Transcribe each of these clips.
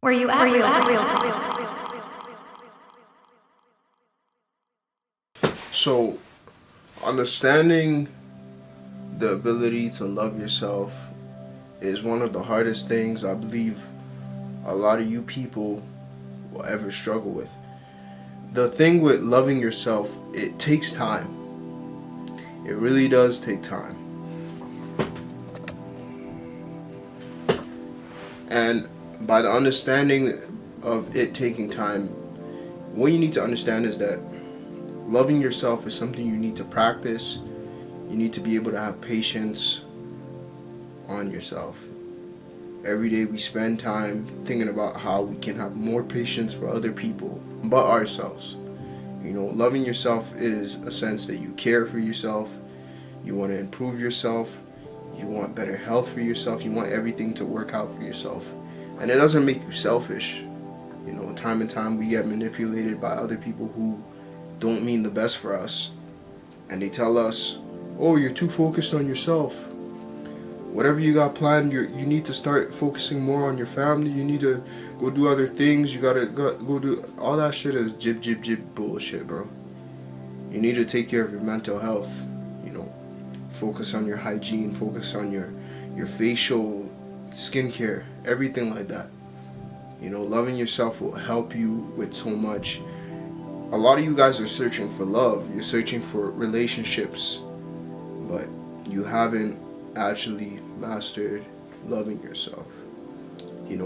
Where you at? Real talk. So, understanding the ability to love yourself is one of the hardest things I believe a lot of you people will ever struggle with. The thing with loving yourself, it takes time. It really does take time. And by the understanding of it taking time, what you need to understand is that loving yourself is something you need to practice. You need to be able to have patience on yourself. Every day we spend time thinking about how we can have more patience for other people but ourselves. Loving yourself is a sense that you care for yourself, you want to improve yourself, you want better health for yourself, you want everything to work out for yourself. And it doesn't make you selfish. Time and time we get manipulated by other people who don't mean the best for us. And they tell us, oh, you're too focused on yourself. Whatever you got planned, you need to start focusing more on your family. You need to go do other things. You gotta go do all that shit is jib bullshit, bro. You need to take care of your mental health. Focus on your hygiene. Focus on your facial skincare, everything like that. Loving yourself will help you with so much. A lot of you guys are searching for love. You're searching for relationships, but you haven't actually mastered loving yourself.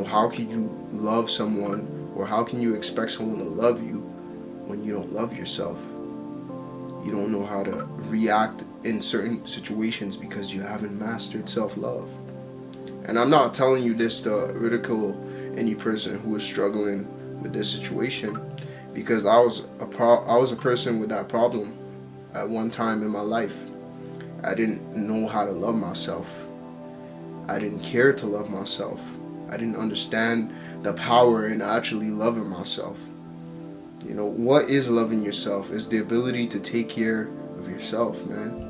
How can you love someone, or how can you expect someone to love you when you don't love yourself? You don't know how to react in certain situations because you haven't mastered self-love. And I'm not telling you this to ridicule any person who is struggling with this situation, because I was a person with that problem at one time in my life. I didn't know how to love myself. I didn't care to love myself. I didn't understand the power in actually loving myself. What is loving yourself? Is the ability to take care of yourself, man.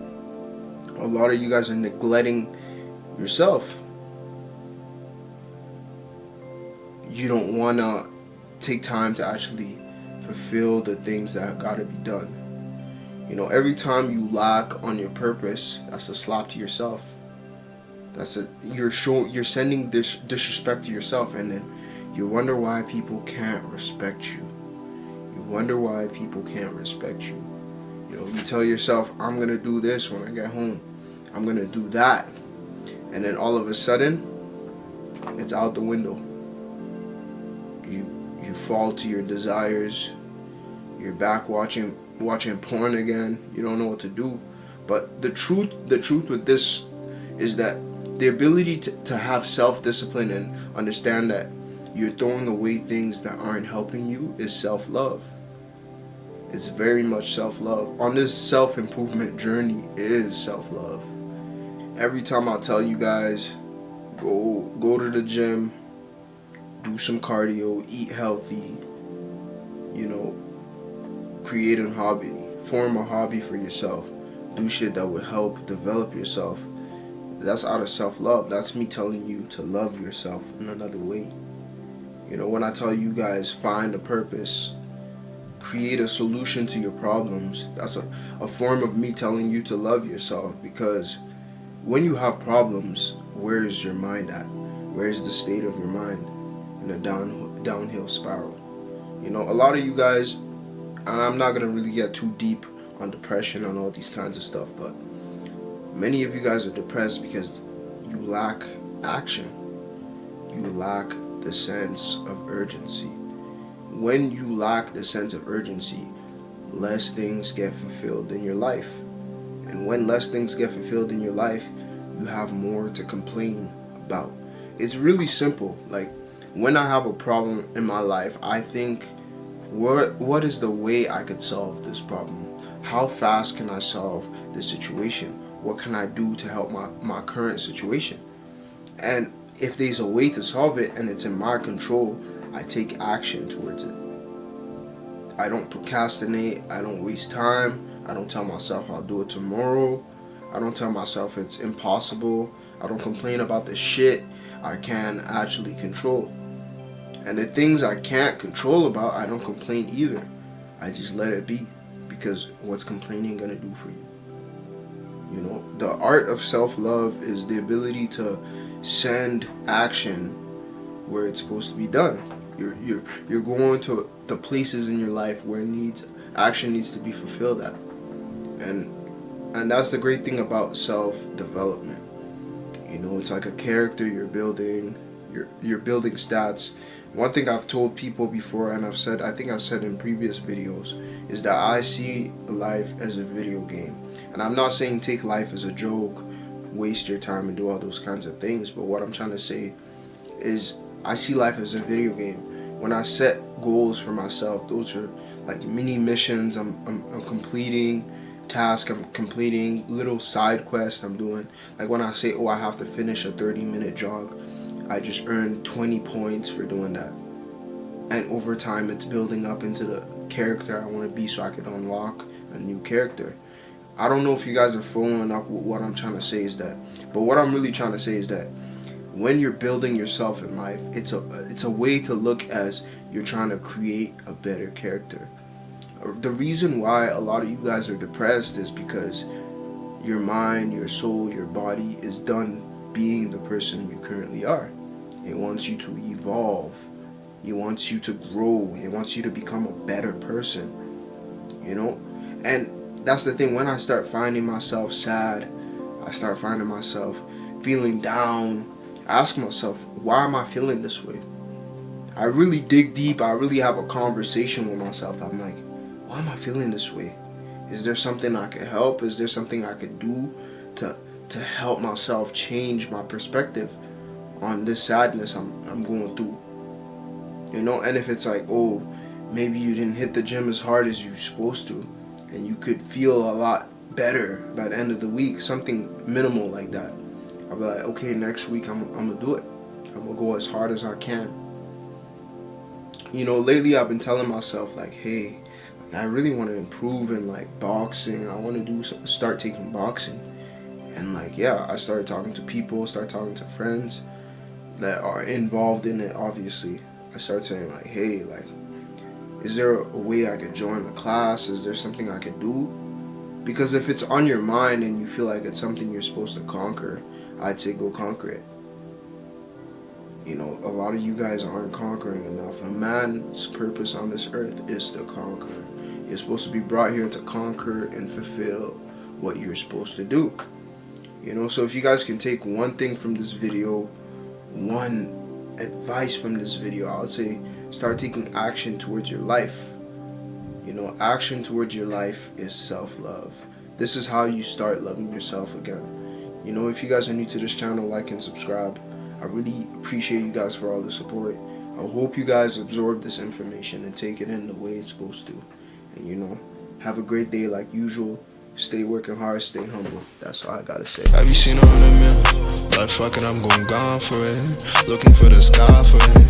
A lot of you guys are neglecting yourself. You don't want to take time to actually fulfill the things that gotta be done. Every time you lack on your purpose, that's a slap to yourself. You're sending this disrespect to yourself, and then you wonder why people can't respect you. You wonder why people can't respect you. You tell yourself, I'm gonna do this when I get home. I'm gonna do that, and then all of a sudden, it's out the window. You fall to your desires. You're back watching porn again. You don't know what to do. But the truth with this is that the ability to have self-discipline and understand that you're throwing away things that aren't helping you is self-love. It's very much self-love. On this self-improvement journey is self-love. Every time I tell you guys, go to the gym, do some cardio, eat healthy, create a hobby, form a hobby for yourself, do shit that would help develop yourself. That's out of self-love. That's me telling you to love yourself in another way. When I tell you guys, find a purpose, create a solution to your problems, that's a form of me telling you to love yourself. Because when you have problems, where is your mind at? Where is the state of your mind? In a downhill spiral. A lot of you guys, and I'm not gonna really get too deep on depression and all these kinds of stuff, but many of you guys are depressed because you lack action. You lack the sense of urgency. When you lack the sense of urgency, less things get fulfilled in your life. And when less things get fulfilled in your life, you have more to complain about. It's really simple. Like, when I have a problem in my life, I think, what is the way I could solve this problem? How fast can I solve this situation? What can I do to help my current situation? And if there's a way to solve it and it's in my control, I take action towards it. I don't procrastinate. I don't waste time. I don't tell myself I'll do it tomorrow. I don't tell myself it's impossible. I don't complain about the shit I can actually control. And the things I can't control about, I don't complain either. I just let it be, because what's complaining gonna do for you? You know, the art of self-love is the ability to send action where it's supposed to be done. You're going to the places in your life where action needs to be fulfilled at. And that's the great thing about self-development. You know, it's like a character you're building. You're building stats. One thing I've told people before, and I think I've said in previous videos, is that I see life as a video game. And I'm not saying take life as a joke, waste your time and do all those kinds of things, but what I'm trying to say is I see life as a video game. When I set goals for myself, those are like mini missions I'm completing, tasks I'm completing, little side quests I'm doing. Like when I say, oh, I have to finish a 30-minute jog, I just earned 20 points for doing that. And over time, it's building up into the character I want to be, so I can unlock a new character. I don't know if you guys are following up with what I'm trying to say is that, but what I'm really trying to say is that when you're building yourself in life, it's a way to look as you're trying to create a better character. The reason why a lot of you guys are depressed is because your mind, your soul, your body is done being the person you currently are. It wants you to evolve. It wants you to grow. It wants you to become a better person. You know? And that's the thing. When I start finding myself sad, I start finding myself feeling down, I ask myself, why am I feeling this way? I really dig deep. I really have a conversation with myself. I'm like, why am I feeling this way? Is there something I could help? Is there something I could do to help myself change my perspective on this sadness I'm going through? You know, and if it's like, oh, maybe you didn't hit the gym as hard as you're supposed to, and you could feel a lot better by the end of the week, something minimal like that, I'll be like, okay, next week I'm gonna do it. I'm gonna go as hard as I can. You know, lately I've been telling myself like, hey, I really want to improve in like boxing. I want to start taking boxing. And like, yeah, I started talking to people, started talking to friends that are involved in it, obviously. I started saying like, hey, like, is there a way I could join the class? Is there something I could do? Because if it's on your mind and you feel like it's something you're supposed to conquer, I'd say go conquer it. You know, a lot of you guys aren't conquering enough. A man's purpose on this earth is to conquer. You're supposed to be brought here to conquer and fulfill what you're supposed to do. You know, so if you guys can take one thing from this video, one advice from this video, I would say start taking action towards your life. You know, action towards your life is self-love. This is how you start loving yourself again. You know, if you guys are new to this channel, like and subscribe. I really appreciate you guys for all the support. I hope you guys absorb this information and take it in the way it's supposed to. And you know, have a great day like usual. Stay working hard, stay humble. That's all I gotta say. Have you seen her in the mirror? Like fucking, I'm going gone for it. Looking for the sky for it.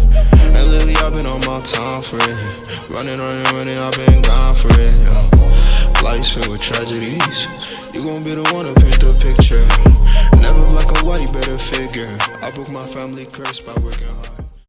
And lately I've been on my time for it. Running, I've been gone for it. Life's filled with tragedies. You gon' be the one to paint the picture. Never black or white, better figure. I broke my family curse by working hard.